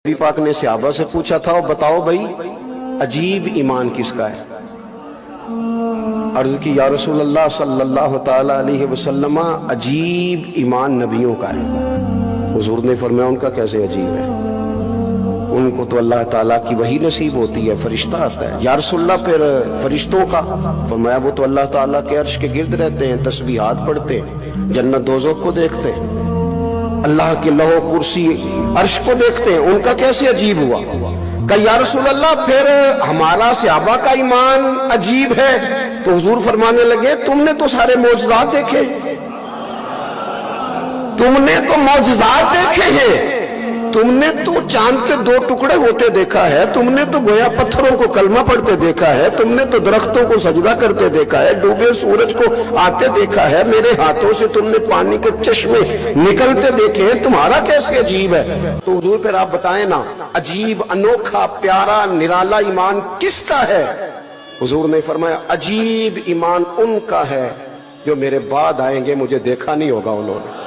नबी पाक ने सहाबा से पूछा था, बताओ भाई अजीब ईमान किसका है। अर्ज की या रसूल अल्लाह सल्लल्लाहु ताला अलैहि वसल्लम, अजीब ईमान नबियों का है। हुजूर ने फरमाया उनका कैसे अजीब है, उनको तो अल्लाह ताला की वही नसीब होती है, फरिश्ता आता है। या रसूल अल्लाह फिर फरिश्तों का? फरमाया वो तो अल्लाह ताला के अर्श के गिर्द रहते हैं, तस्बीहात पढ़ते हैं, जन्नत दोज़ख को देखते हैं, अल्लाह के लौह कुर्सी अर्श को देखते हैं, उनका कैसे अजीब हुआ। कहा या रसूल अल्लाह फिर हमारा सहाबा का ईमान अजीब है। तो हुजूर फरमाने लगे तुमने तो सारे मौजज़ात देखे, तुमने तो मौजज़ात देखे हैं, तुमने तो चांद के दो टुकड़े होते देखा है, तुमने तो गोया पत्थरों को कलमा पढ़ते देखा है, तुमने तो दरख्तों को सजदा करते देखा है, डूबे सूरज को आते देखा है, मेरे हाथों से तुमने पानी के चश्मे निकलते देखे हैं, तुम्हारा कैसे अजीब है। तो हुजूर फिर आप बताएं ना, अजीब अनोखा प्यारा निराला ईमान किसका है। हुजूर ने फरमाया अजीब ईमान उनका है जो मेरे बाद आएंगे, मुझे देखा नहीं होगा उन्होंने।